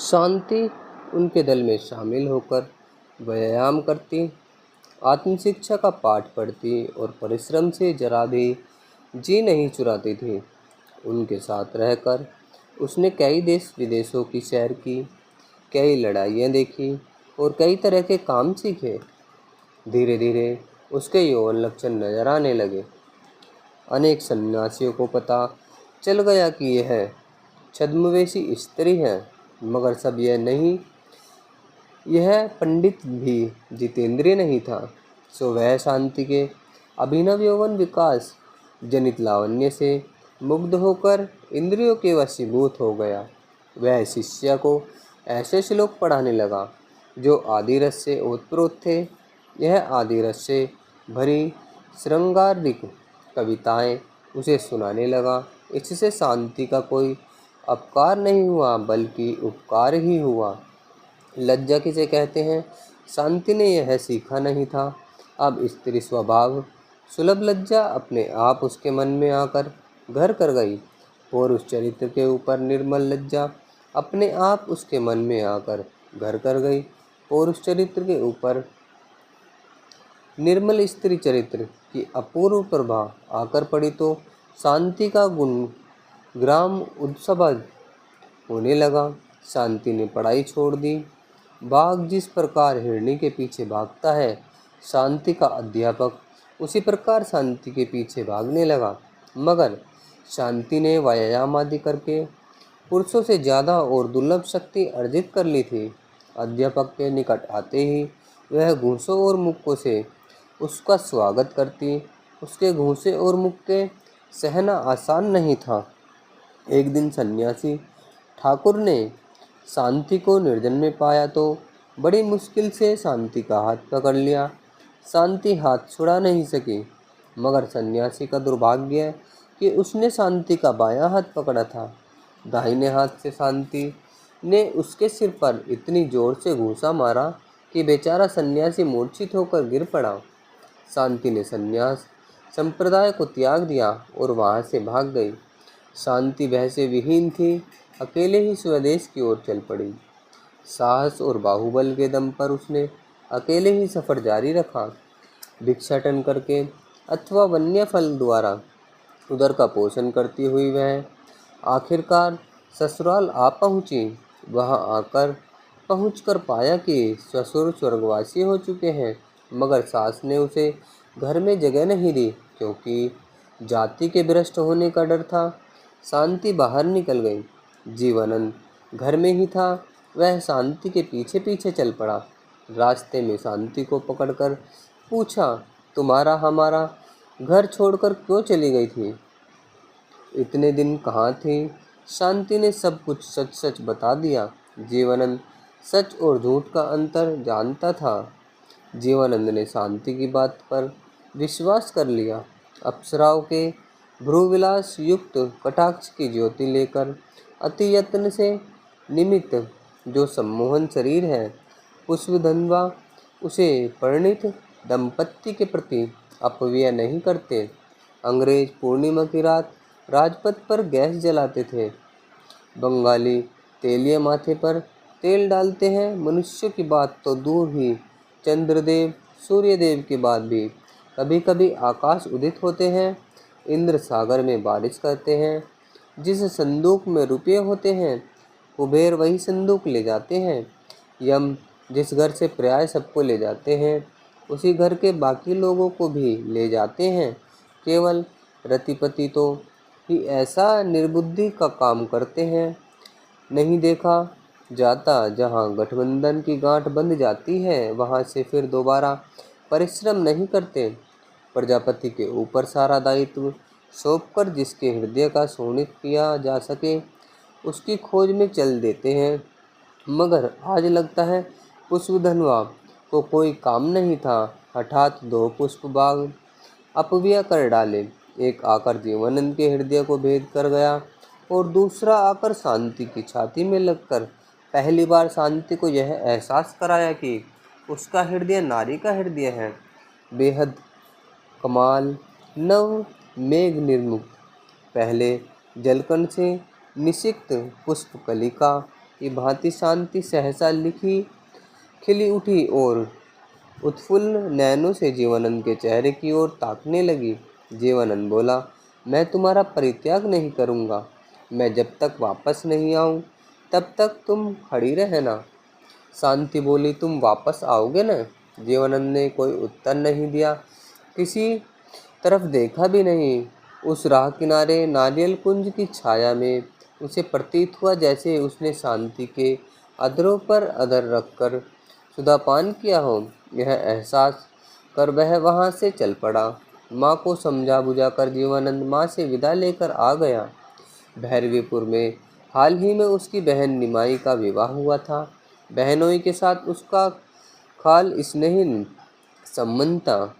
शांति उनके दल में शामिल होकर व्यायाम करती, आत्मशिक्षा का पाठ पढ़ती और परिश्रम से जरा भी जी नहीं चुराती थी। उनके साथ रहकर उसने कई देश विदेशों की सैर की, कई लड़ाइयाँ देखी और कई तरह के काम सीखे। धीरे धीरे उसके यौवन लक्षण नजर आने लगे। अनेक सन्यासियों को पता चल गया कि यह छद्मवेशी स्त्री है, मगर सब यह पंडित भी जितेंद्रिय नहीं था। सो वह शांति के अभिनव यौवन विकास जनित लावण्य से मुग्ध होकर इंद्रियों के वशीभूत हो गया। वह शिष्य को ऐसे श्लोक पढ़ाने लगा जो आदि रस से ओतप्रोत थे। यह आदि रस से भरी श्रृंगारिक कविताएं उसे सुनाने लगा। इससे शांति का कोई अपकार नहीं हुआ, बल्कि उपकार ही हुआ। लज्जा किसे कहते हैं, शांति ने यह सीखा नहीं था। अब स्त्री स्वभाव सुलभ लज्जा अपने आप उसके मन में आकर घर कर गई। पुरुष चरित्र के ऊपर निर्मल लज्जा अपने आप उसके मन में आकर घर कर गई। पुरुष चरित्र के ऊपर निर्मल स्त्री चरित्र की अपूर्व प्रभा आकर पड़ी तो शांति का गुण ग्राम उत्सव होने लगा। शांति ने पढ़ाई छोड़ दी। बाघ जिस प्रकार हिरणी के पीछे भागता है, शांति का अध्यापक उसी प्रकार शांति के पीछे भागने लगा। मगर शांति ने व्यायाम आदि करके पुरुषों से ज़्यादा और दुर्लभ शक्ति अर्जित कर ली थी। अध्यापक के निकट आते ही वह घूंसों और मुक्कों से उसका स्वागत करती। उसके घूंसे और मुक्के सहना आसान नहीं था। एक दिन सन्यासी ठाकुर ने शांति को निर्जन में पाया तो बड़ी मुश्किल से शांति का हाथ पकड़ लिया। शांति हाथ छुड़ा नहीं सकी, मगर सन्यासी का दुर्भाग्य है कि उसने शांति का बायां हाथ पकड़ा था। दाहिने हाथ से शांति ने उसके सिर पर इतनी जोर से घूंसा मारा कि बेचारा सन्यासी मूर्छित होकर गिर पड़ा। शांति ने सन्यास संप्रदाय को त्याग दिया और वहाँ से भाग गई। शांति भय से विहीन थी, अकेले ही स्वदेश की ओर चल पड़ी। साहस और बाहुबल के दम पर उसने अकेले ही सफ़र जारी रखा। भिक्षाटन करके अथवा वन्य फल द्वारा उदर का पोषण करती हुई वह आखिरकार ससुराल आ पहुँची। वहाँ आकर पहुँचकर पाया कि ससुर स्वर्गवासी हो चुके हैं, मगर सास ने उसे घर में जगह नहीं दी क्योंकि जाति के भ्रष्ट होने का डर था। शांति बाहर निकल गई। जीवनानंद घर में ही था। वह शांति के पीछे पीछे चल पड़ा। रास्ते में शांति को पकड़कर पूछा, तुम्हारा हमारा घर छोड़कर क्यों चली गई थी? इतने दिन कहाँ थी? शांति ने सब कुछ सच सच बता दिया। जीवनानंद सच और झूठ का अंतर जानता था। जीवनानंद ने शांति की बात पर विश्वास कर लिया। अप्सराओं के भ्रूविलास युक्त कटाक्ष की ज्योति लेकर अति यत्न से निमित्त जो सम्मोहन शरीर है, पुष्पधन्वा उसे परिणित दंपत्ति के प्रति अपव्यय नहीं करते। अंग्रेज पूर्णिमा की रात राजपथ पर गैस जलाते थे। बंगाली तेलिए माथे पर तेल डालते हैं। मनुष्य की बात तो दूर ही, चंद्रदेव सूर्यदेव की बात भी कभी कभी आकाश उदित होते हैं। इंद्र सागर में बारिश करते हैं। जिस संदूक में रुपये होते हैं, कुबेर वही संदूक ले जाते हैं। यम जिस घर से प्राय सबको ले जाते हैं, उसी घर के बाकी लोगों को भी ले जाते हैं। केवल रतिपति तो ही ऐसा निर्बुद्धि का काम करते हैं। नहीं देखा जाता, जहाँ गठबंधन की गांठ बंध जाती है वहाँ से फिर दोबारा परिश्रम नहीं करते। प्रजापति के ऊपर सारा दायित्व सौंपकर जिसके हृदय का शोणित किया जा सके उसकी खोज में चल देते हैं। मगर आज लगता है पुष्पधनवा को कोई काम नहीं था। हठात दो पुष्प बाग अपव्यय कर डाले। एक आकर जीवनानंद के हृदय को भेद कर गया और दूसरा आकर शांति की छाती में लगकर पहली बार शांति को यह एहसास कराया कि उसका हृदय नारी का हृदय है। बेहद कमाल नव मेघ निर्मुक्त पहले जलकण से निषिक्त पुष्प कलिका की भांति शांति सहसा खिली उठी और उत्फुल्ल नयनों से जीवनानंद के चेहरे की ओर ताकने लगी। जीवनानंद बोला, मैं तुम्हारा परित्याग नहीं करूँगा। मैं जब तक वापस नहीं आऊँ तब तक तुम खड़ी रहना। शांति बोली, तुम वापस आओगे न? जीवनानंद ने कोई उत्तर नहीं दिया, किसी तरफ देखा भी नहीं। उस राह किनारे नारियल कुंज की छाया में उसे प्रतीत हुआ जैसे उसने शांति के अधरों पर अधर रखकर सुधापान किया हो। यह एहसास कर वह वहाँ से चल पड़ा। माँ को समझा बुझाकर जीवनानंद माँ से विदा लेकर आ गया। भैरवीपुर में हाल ही में उसकी बहन निमाई का विवाह हुआ था। बहनोई के साथ उसका खाल स्नेही संबंध था।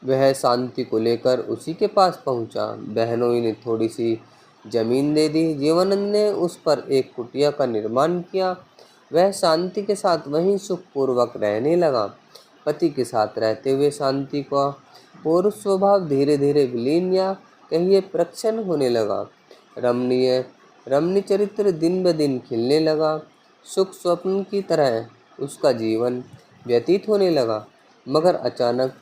वह शांति को लेकर उसी के पास पहुंचा। बहनोई ने थोड़ी सी जमीन दे दी। जीवनानंद ने उस पर एक कुटिया का निर्माण किया। वह शांति के साथ वहीं सुखपूर्वक रहने लगा। पति के साथ रहते हुए शांति का पौरुष स्वभाव धीरे धीरे विलीन या कहिए प्रक्षण होने लगा। रमणीय चरित्र दिन ब दिन खिलने लगा। सुख स्वप्न की तरह उसका जीवन व्यतीत होने लगा। मगर अचानक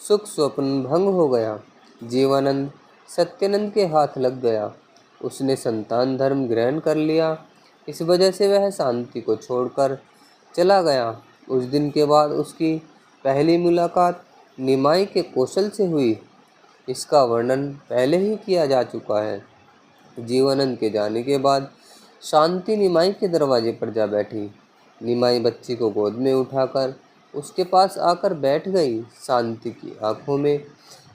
सुख स्वप्न भंग हो गया। जीवनानंद सत्यानंद के हाथ लग गया। उसने संतान धर्म ग्रहण कर लिया। इस वजह से वह शांति को छोड़कर चला गया। उस दिन के बाद उसकी पहली मुलाकात निमाई के कौशल से हुई। इसका वर्णन पहले ही किया जा चुका है। जीवनानंद के जाने के बाद शांति निमाई के दरवाजे पर जा बैठी। निमाई बच्ची को गोद में उठाकर उसके पास आकर बैठ गई। शांति की आंखों में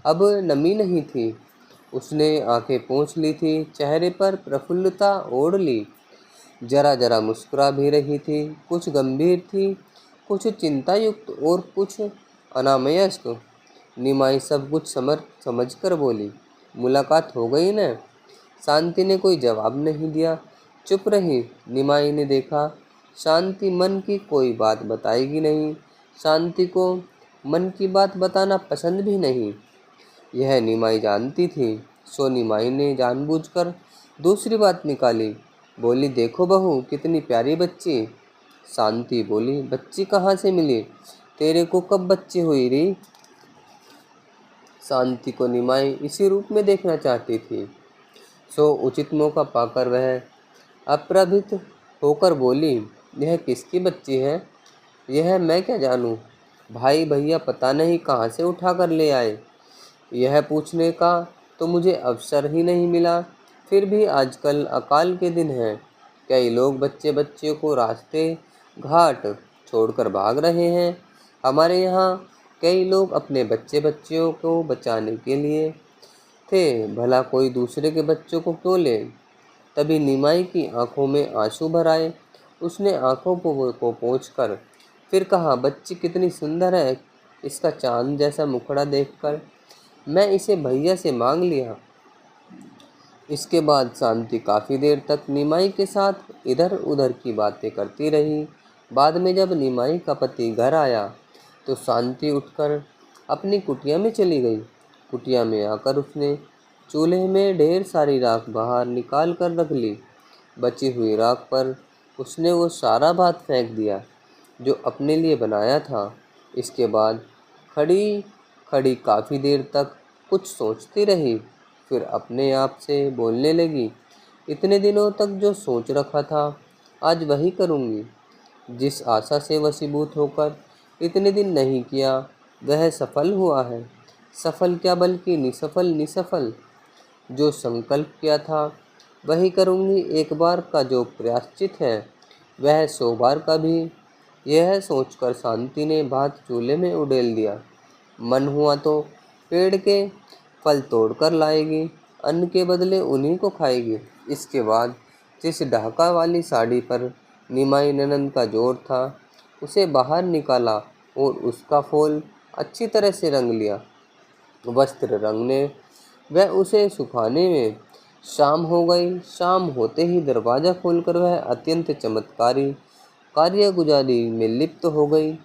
अब नमी नहीं थी। उसने आंखें पोंछ ली थी, चेहरे पर प्रफुल्लता ओढ़ ली। जरा जरा मुस्कुरा भी रही थी। कुछ गंभीर थी, कुछ चिंतायुक्त और कुछ अनामयस्क। निमाई सब कुछ समझकर बोली, मुलाकात हो गई न? शांति ने कोई जवाब नहीं दिया, चुप रही। निमाई ने देखा शांति मन की कोई बात बताएगी नहीं। शांति को मन की बात बताना पसंद भी नहीं, यह निमाई जानती थी। सो निमाई ने जानबूझकर दूसरी बात निकाली। बोली, देखो बहू, कितनी प्यारी बच्ची। शांति बोली, बच्ची कहाँ से मिली? तेरे को कब बच्ची हुई री? शांति को निमाई इसी रूप में देखना चाहती थी। सो उचित मौका पाकर वह अप्रभित होकर बोली, यह किसकी बच्ची है? यह मैं क्या जानूं? भाई भैया पता नहीं कहाँ से उठा कर ले आए। यह पूछने का तो मुझे अवसर ही नहीं मिला। फिर भी आजकल अकाल के दिन हैं। कई लोग बच्चे बच्चियों को रास्ते घाट छोड़कर भाग रहे हैं। हमारे यहाँ कई लोग अपने बच्चे बच्चियों को बचाने के लिए थे, भला कोई दूसरे के बच्चों को क्यों ले? तभी निमाई की आंखों में आंसू भर आए। उसने आंखों को पोंछकर फिर कहा, बच्ची कितनी सुंदर है। इसका चांद जैसा मुखड़ा देखकर मैं इसे भैया से मांग लिया। इसके बाद शांति काफ़ी देर तक निमाई के साथ इधर उधर की बातें करती रही। बाद में जब निमाई का पति घर आया तो शांति उठकर अपनी कुटिया में चली गई। कुटिया में आकर उसने चूल्हे में ढेर सारी राख बाहर निकाल कर रख ली। बची हुई राख पर उसने वो सारा भात फेंक दिया जो अपने लिए बनाया था। इसके बाद खड़ी खड़ी काफ़ी देर तक कुछ सोचती रही, फिर अपने आप से बोलने लगी, इतने दिनों तक जो सोच रखा था आज वही करूँगी। जिस आशा से वशीभूत होकर इतने दिन नहीं किया वह सफल हुआ है। सफल क्या बल्कि निसफल। जो संकल्प किया था वही करूँगी। एक बार का जो प्रायश्चित है वह 100 बार का भी। यह सोचकर शांति ने भात चूल्हे में उड़ेल दिया। मन हुआ तो पेड़ के फल तोड़कर लाएगी, अन्न के बदले उन्हीं को खाएगी। इसके बाद जिस ढाका वाली साड़ी पर निमाई ननंद का जोर था उसे बाहर निकाला और उसका फूल अच्छी तरह से रंग लिया। वस्त्र रंगने व उसे सुखाने में शाम हो गई। शाम होते ही दरवाज़ा खोलकर वह अत्यंत चमत्कारी कार्यगुजारी में लिप्त हो गई।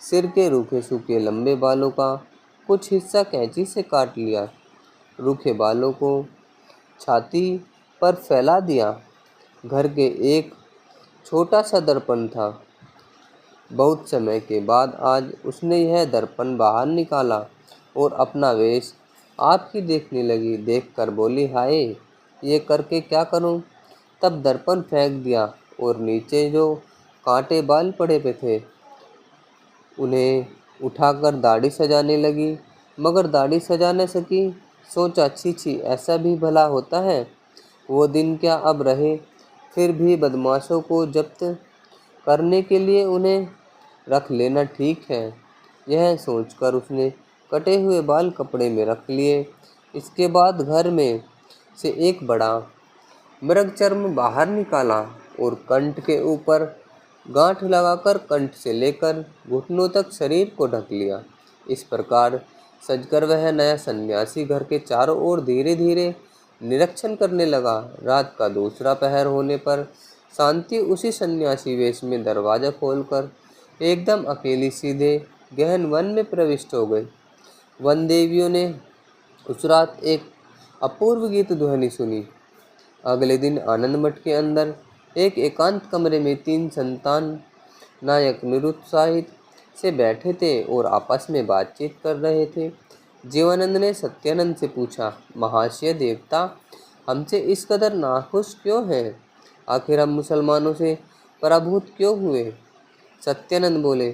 सिर के रूखे सूखे लंबे बालों का कुछ हिस्सा कैंची से काट लिया, रूखे बालों को छाती पर फैला दिया। घर के एक छोटा सा दर्पण था। बहुत समय के बाद आज उसने यह दर्पण बाहर निकाला और अपना वेश आप ही देखने लगी। देखकर बोली, हाय, ये करके क्या करूं? तब दर्पण फेंक दिया और नीचे जो कांटे बाल पड़े पे थे उन्हें उठाकर दाढ़ी सजाने लगी, मगर दाढ़ी सजा न सकी। सोचा, छी छी, ऐसा भी भला होता है? वो दिन क्या अब रहे? फिर भी बदमाशों को जब्त करने के लिए उन्हें रख लेना ठीक है। यह सोचकर उसने कटे हुए बाल कपड़े में रख लिए। इसके बाद घर में से एक बड़ा मृगचर्म बाहर निकाला और कंठ के ऊपर गांठ लगाकर कंठ से लेकर घुटनों तक शरीर को ढक लिया। इस प्रकार सजकर वह नया सन्यासी घर के चारों ओर धीरे धीरे निरीक्षण करने लगा। रात का दूसरा पहर होने पर शांति उसी सन्यासी वेश में दरवाजा खोलकर एकदम अकेली सीधे गहन वन में प्रविष्ट हो गई। वन देवियों ने उस रात एक अपूर्व गीत ध्वनि सुनी। अगले दिन आनंद मठ के अंदर एक एकांत कमरे में 3 संतान नायक निरुत्साहित से बैठे थे और आपस में बातचीत कर रहे थे। जीवानंद ने सत्यानंद से पूछा, महाशय देवता, हमसे इस कदर नाखुश क्यों हैं? आखिर हम मुसलमानों से पराभूत क्यों हुए? सत्यानंद बोले,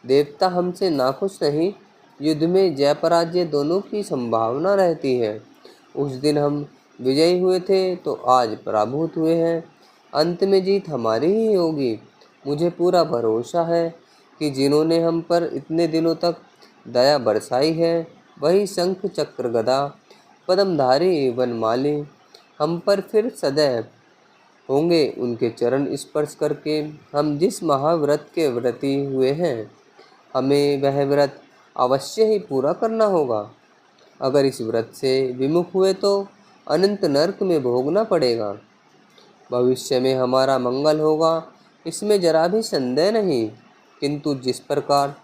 देवता, हमसे नाखुश नहीं, युद्ध में जय पराजय दोनों की संभावना रहती है। उस दिन हम विजयी हुए थे तो आज पराभूत हुए हैं। अंत में जीत हमारी ही होगी। मुझे पूरा भरोसा है कि जिन्होंने हम पर इतने दिनों तक दया बरसाई है, वही शंख चक्र गदा पद्मधारी वनमाली हम पर फिर सदैव होंगे। उनके चरण स्पर्श करके हम जिस महाव्रत के व्रती हुए हैं, हमें वह व्रत अवश्य ही पूरा करना होगा। अगर इस व्रत से विमुख हुए तो अनंत नरक में भोगना पड़ेगा। भविष्य में हमारा मंगल होगा, इसमें जरा भी संदेह नहीं। किंतु जिस प्रकार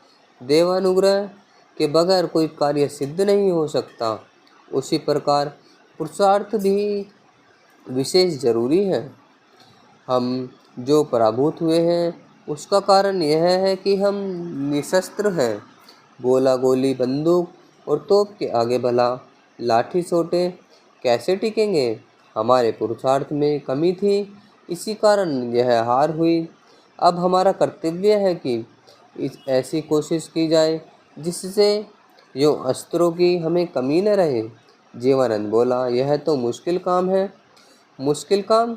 देवानुग्रह के बगैर कोई कार्य सिद्ध नहीं हो सकता, उसी प्रकार पुरुषार्थ भी विशेष जरूरी है। हम जो पराभूत हुए हैं उसका कारण यह है कि हम निशस्त्र हैं। गोला गोली बंदूक और तोप के आगे भला लाठी सोटे कैसे टिकेंगे? हमारे पुरुषार्थ में कमी थी, इसी कारण यह हार हुई। अब हमारा कर्तव्य है कि ऐसी कोशिश की जाए जिससे यो अस्त्रों की हमें कमी न रहे। जीवानंद बोला, यह तो मुश्किल काम है। मुश्किल काम?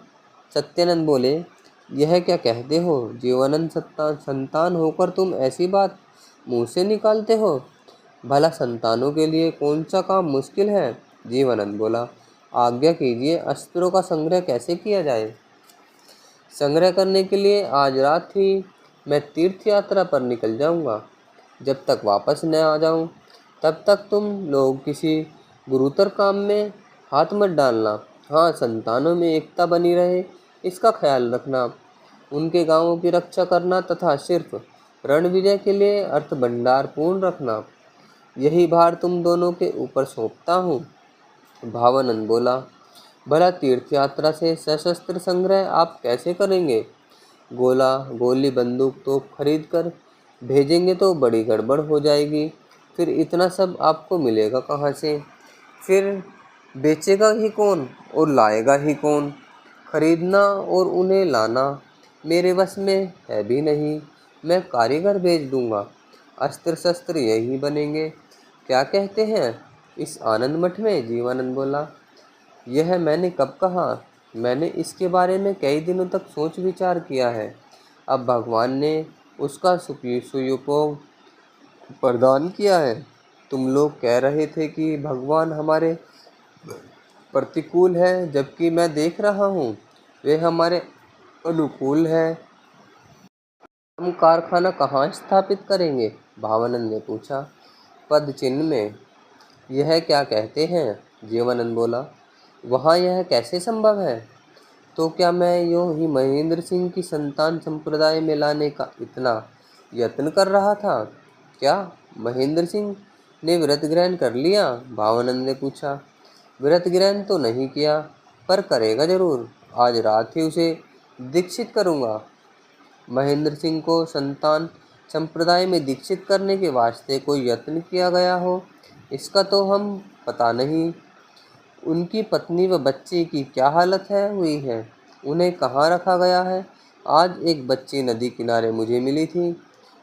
सत्यानंद बोले, यह क्या कहते हो जीवानंद? संतान होकर तुम ऐसी बात मुंह से निकालते हो? भला संतानों के लिए कौन सा काम मुश्किल है? जीवानंद बोला, आज्ञा कीजिए, अस्त्रों का संग्रह कैसे किया जाए? संग्रह करने के लिए आज रात ही मैं तीर्थ यात्रा पर निकल जाऊंगा। जब तक वापस न आ जाऊं, तब तक तुम लोग किसी गुरुतर काम में हाथ मत डालना। हाँ, संतानों में एकता बनी रहे, इसका ख्याल रखना। उनके गांवों की रक्षा करना तथा सिर्फ रण विजय के लिए अर्थ भंडार पूर्ण रखना, यही भार तुम दोनों के ऊपर सौंपता हूँ। भावानंद बोला, भला तीर्थ यात्रा से सशस्त्र संग्रह आप कैसे करेंगे? गोला गोली बंदूक तो खरीद कर भेजेंगे तो बड़ी गड़बड़ हो जाएगी। फिर इतना सब आपको मिलेगा कहाँ से? फिर बेचेगा ही कौन और लाएगा ही कौन? खरीदना और उन्हें लाना मेरे वश में है भी नहीं। मैं कारीगर भेज दूंगा, अस्त्र शस्त्र यही बनेंगे। क्या कहते हैं इस आनंद मठ में? जीवानंद बोला, यह मैंने कब कहा? मैंने इसके बारे में कई दिनों तक सोच विचार किया है। अब भगवान ने उसका सुयोपयोग प्रदान किया है। तुम लोग कह रहे थे कि भगवान हमारे प्रतिकूल है, जबकि मैं देख रहा हूँ वे हमारे अनुकूल है। हम कारखाना कहाँ स्थापित करेंगे? भावानंद ने पूछा। पद चिन्ह में। यह क्या कहते हैं? जीवानंद बोला, वहाँ यह कैसे संभव है? तो क्या मैं यूँ ही महेंद्र सिंह की संतान संप्रदाय में लाने का इतना यत्न कर रहा था? क्या महेंद्र सिंह ने व्रत ग्रहण कर लिया? भावानंद ने पूछा। व्रत ग्रहण तो नहीं किया, पर करेगा जरूर। आज रात ही उसे दीक्षित करूँगा। महेंद्र सिंह को संतान संप्रदाय में दीक्षित करने के वास्ते कोई यत्न किया गया हो, इसका तो हम पता नहीं। उनकी पत्नी व बच्चे की क्या हालत हुई है, उन्हें कहाँ रखा गया है। आज एक बच्ची नदी किनारे मुझे मिली थी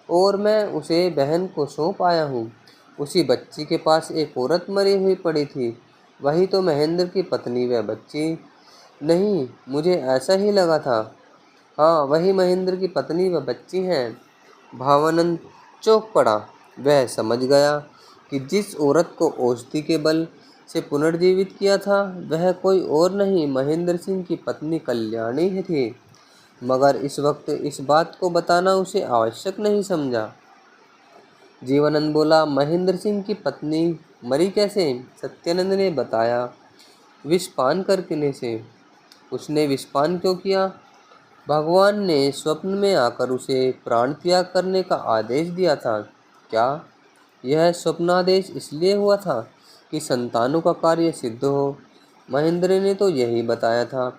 और मैं उसे बहन को सौंप आया हूँ। उसी बच्ची के पास एक औरत मरी हुई पड़ी थी, वही तो महेंद्र की पत्नी व बच्ची। नहीं, मुझे ऐसा ही लगा था। हाँ, वही महेंद्र की पत्नी व बच्ची हैं। भावानंद चौंक पड़ा। वह समझ गया कि जिस औरत को औषधि के बल से पुनर्जीवित किया था, वह कोई और नहीं, महेंद्र सिंह की पत्नी कल्याणी ही थी। मगर इस वक्त इस बात को बताना उसे आवश्यक नहीं समझा। जीवानंद बोला, महेंद्र सिंह की पत्नी मरी कैसे? सत्यानंद ने बताया, विषपान करने से। उसने विषपान क्यों किया? भगवान ने स्वप्न में आकर उसे प्राण त्याग करने का आदेश दिया था। क्या यह स्वप्नादेश इसलिए हुआ था कि संतानों का कार्य सिद्ध हो? महेंद्र ने तो यही बताया था।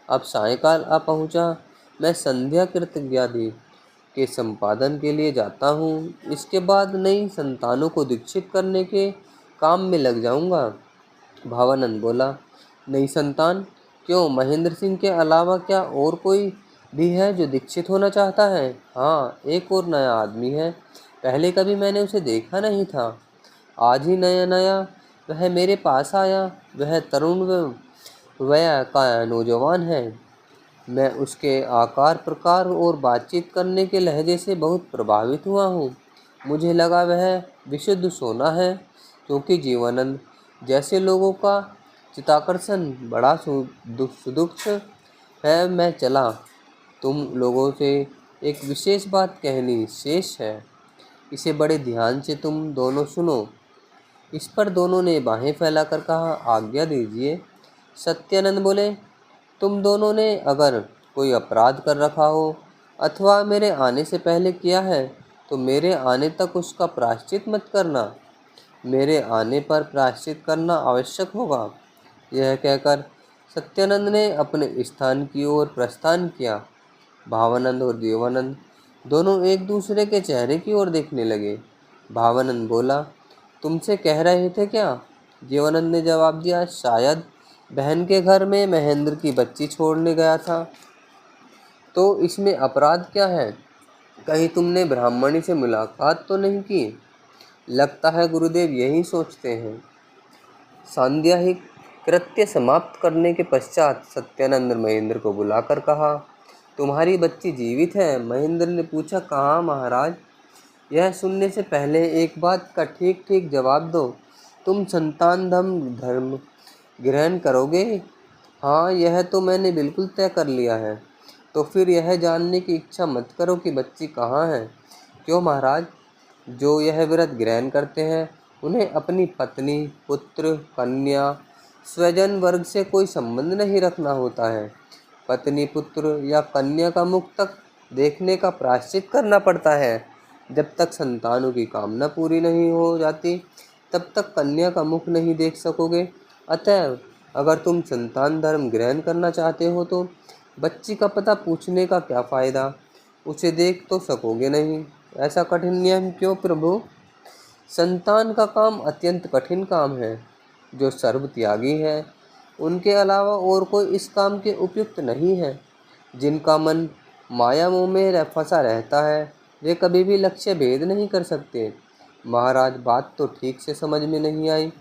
अब सायंकाल आ पहुंचा। मैं संध्या कृतज्ञादि के संपादन के लिए जाता हूँ। इसके बाद नई संतानों को दीक्षित करने के काम में लग जाऊंगा। भावानंद बोला, नई संतान? क्यों, महेंद्र सिंह के अलावा क्या और कोई भी है जो दीक्षित होना चाहता है? हाँ, एक और नया आदमी है। पहले कभी मैंने उसे देखा नहीं था। आज ही नया नया वह मेरे पास आया। वह तरुण वय का नौजवान है। मैं उसके आकार प्रकार और बातचीत करने के लहजे से बहुत प्रभावित हुआ हूँ। मुझे लगा वह विशुद्ध सोना है, क्योंकि जीवानंद जैसे लोगों का चित्ताकर्षण बड़ा सुदूक्ष है। मैं चला। तुम लोगों से एक विशेष बात कहनी शेष है, इसे बड़े ध्यान से तुम दोनों सुनो। इस पर दोनों ने बाहें फैलाकर कहा, आज्ञा दीजिए। सत्यानंद बोले, तुम दोनों ने अगर कोई अपराध कर रखा हो अथवा मेरे आने से पहले किया है, तो मेरे आने तक उसका प्रायश्चित मत करना। मेरे आने पर प्रायश्चित करना आवश्यक होगा। यह कहकर सत्यानंद ने अपने स्थान की ओर प्रस्थान किया। भावानंद और देवानंद दोनों एक दूसरे के चेहरे की ओर देखने लगे। भावानंद बोला, तुमसे कह रहे थे क्या? जीवानंद ने जवाब दिया, शायद बहन के घर में महेंद्र की बच्ची छोड़ने गया था। तो इसमें अपराध क्या है? कहीं तुमने ब्राह्मणी से मुलाकात तो नहीं की? लगता है गुरुदेव यही सोचते हैं। सांध्यायिक कृत्य समाप्त करने के पश्चात सत्यानंद महेंद्र को बुलाकर कहा, तुम्हारी बच्ची जीवित है? महेंद्र ने पूछा, कहाँ महाराज? यह सुनने से पहले एक बात का ठीक ठीक जवाब दो। तुम संतान धर्म ग्रहण करोगे? हाँ, यह तो मैंने बिल्कुल तय कर लिया है। तो फिर यह जानने की इच्छा मत करो कि बच्ची कहाँ है। क्यों महाराज? जो यह व्रत ग्रहण करते हैं, उन्हें अपनी पत्नी, पुत्र, कन्या, स्वजन वर्ग से कोई संबंध नहीं रखना होता है। पत्नी, पुत्र या कन्या का मुख तक देखने का प्रायश्चित करना पड़ता है। जब तक संतानों की कामना पूरी नहीं हो जाती, तब तक कन्या का मुख नहीं देख सकोगे। अतएव अगर तुम संतान धर्म ग्रहण करना चाहते हो, तो बच्ची का पता पूछने का क्या फ़ायदा? उसे देख तो सकोगे नहीं। ऐसा कठिन नियम क्यों प्रभु? संतान का काम अत्यंत कठिन काम है। जो सर्वत्यागी है, उनके अलावा और कोई इस काम के उपयुक्त नहीं है। जिनका मन माया मोह में फंसा रहता है, वे कभी भी लक्ष्य भेद नहीं कर सकते। महाराज, बात तो ठीक से समझ में नहीं आई।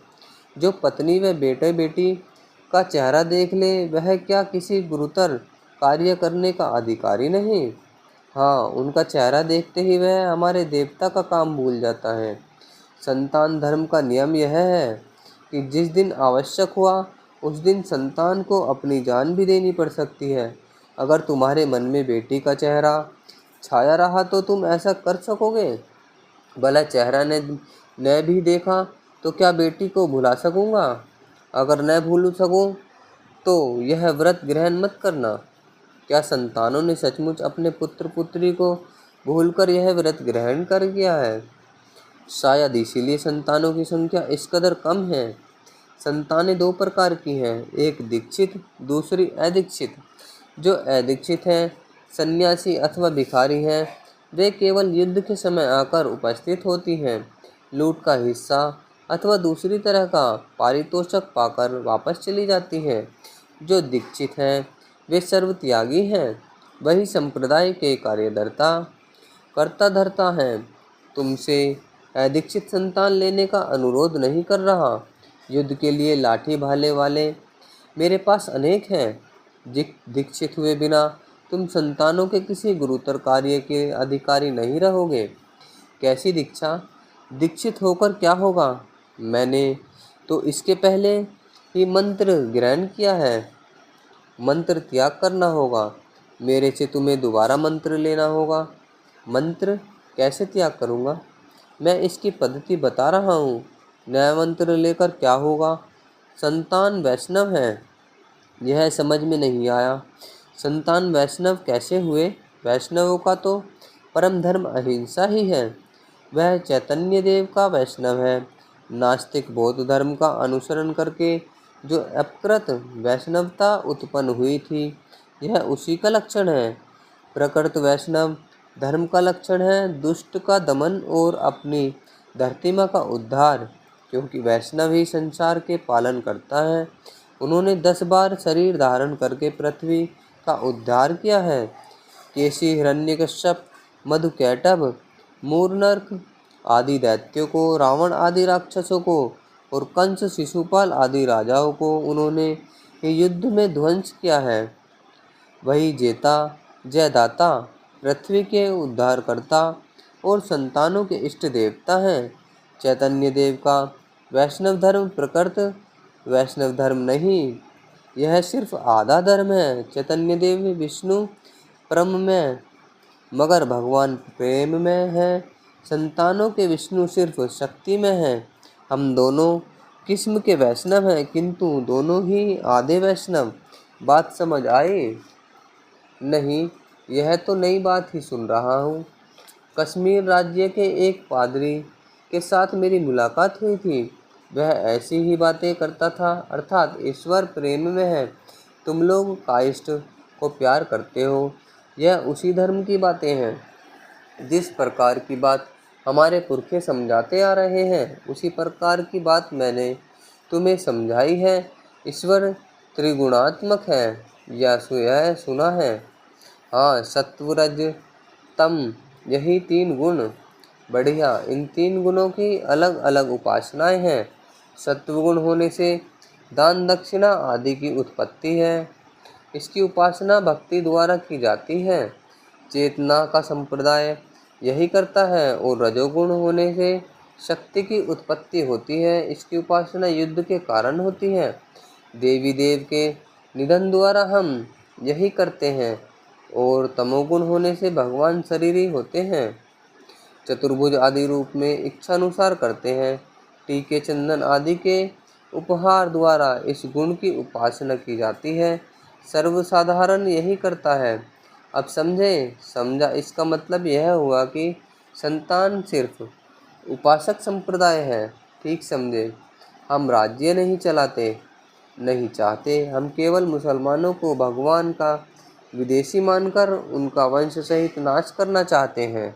जो पत्नी व बेटे बेटी का चेहरा देख ले, वह क्या किसी गुरुतर कार्य करने का अधिकारी नहीं? हाँ, उनका चेहरा देखते ही वह हमारे देवता का काम भूल जाता है। संतान धर्म का नियम यह है कि जिस दिन आवश्यक हुआ, उस दिन संतान को अपनी जान भी देनी पड़ सकती है। अगर तुम्हारे मन में बेटी का चेहरा छाया रहा, तो तुम ऐसा कर सकोगे? भला चेहरा ने न भी देखा तो क्या बेटी को भुला सकूँगा? अगर न भूल सकूँ, तो यह व्रत ग्रहण मत करना। क्या संतानों ने सचमुच अपने पुत्र पुत्री को भूलकर यह व्रत ग्रहण कर किया है? शायद इसीलिए संतानों की संख्या इस कदर कम है। संतानें दो प्रकार की हैं, एक दीक्षित, दूसरी अदीक्षित। जो अदीक्षित हैं, सन्यासी अथवा भिखारी हैं, वे केवल युद्ध के समय आकर उपस्थित होती हैं, लूट का हिस्सा अथवा दूसरी तरह का पारितोषिक पाकर वापस चली जाती हैं। जो दीक्षित हैं वे सर्वत्यागी हैं, वही संप्रदाय के कार्यधर्ता कर्ता धर्ता हैं। तुमसे अदीक्षित संतान लेने का अनुरोध नहीं कर रहा। युद्ध के लिए लाठी भाले वाले मेरे पास अनेक हैं। दीक्षित हुए बिना तुम संतानों के किसी गुरुतर कार्य के अधिकारी नहीं रहोगे। कैसी दीक्षा? दीक्षित होकर क्या होगा? मैंने तो इसके पहले ही मंत्र ग्रहण किया है। मंत्र त्याग करना होगा। मेरे से तुम्हें दोबारा मंत्र लेना होगा। मंत्र कैसे त्याग करूँगा? मैं इसकी पद्धति बता रहा हूँ। नया मंत्र लेकर क्या होगा? संतान वैष्णव है। यह समझ में नहीं आया। संतान वैष्णव कैसे हुए? वैष्णवों का तो परम धर्म अहिंसा ही है। वह चैतन्य देव का वैष्णव है। नास्तिक बौद्ध धर्म का अनुसरण करके जो अपकृत वैष्णवता उत्पन्न हुई थी, यह उसी का लक्षण है। प्रकृत वैष्णव धर्म का लक्षण है दुष्ट का दमन और अपनी धरती माँ का उद्धार, क्योंकि वैष्णव ही संसार के पालन करता है। उन्होंने 10 बार शरीर धारण करके पृथ्वी का उद्धार किया है। केसी, हिरण्यकश्यप, मधुकैटभ, मूरनर्क आदि दैत्यों को, रावण आदि राक्षसों को और कंस, शिशुपाल आदि राजाओं को उन्होंने युद्ध में ध्वंस किया है। वही जेता, जयदाता, पृथ्वी के उद्धारकर्ता और संतानों के इष्ट देवता हैं। चैतन्य देव का वैष्णव धर्म प्रकृत वैष्णव धर्म नहीं, यह सिर्फ आधा धर्म है। चैतन्य देव विष्णु परम में, मगर भगवान प्रेम में है। संतानों के विष्णु सिर्फ शक्ति में हैं। हम दोनों किस्म के वैष्णव हैं, किंतु दोनों ही आधे वैष्णव। बात समझ आई? नहीं, यह तो नई बात ही सुन रहा हूँ। कश्मीर राज्य के एक पादरी के साथ मेरी मुलाकात हुई थी। वह ऐसी ही बातें करता था, अर्थात ईश्वर प्रेम में है। तुम लोग कायस्थ को प्यार करते हो, यह उसी धर्म की बातें हैं। जिस प्रकार की बात हमारे पुरखे समझाते आ रहे हैं, उसी प्रकार की बात मैंने तुम्हें समझाई है। ईश्वर त्रिगुणात्मक है, यह सुना है। हाँ, सत्व, रज, तम, यही 3 गुण। बढ़िया। इन 3 गुणों की अलग अलग उपासनाएं हैं। सत्वगुण होने से दान दक्षिणा आदि की उत्पत्ति है। इसकी उपासना भक्ति द्वारा की जाती है। चेतना का संप्रदाय यही करता है। और रजोगुण होने से शक्ति की उत्पत्ति होती है। इसकी उपासना युद्ध के कारण होती है। देवी देव के निधन द्वारा हम यही करते हैं। और तमोगुण होने से भगवान शरीरी होते हैं। चतुर्भुज आदि रूप में इच्छानुसार करते हैं। टीके, चंदन आदि के उपहार द्वारा इस गुण की उपासना की जाती है। सर्वसाधारण यही करता है। अब समझा? इसका मतलब यह हुआ कि संतान सिर्फ उपासक संप्रदाय है। ठीक समझे? हम राज्य नहीं चलाते, नहीं चाहते। हम केवल मुसलमानों को भगवान का विदेशी मानकर उनका वंश सहित नाश करना चाहते हैं।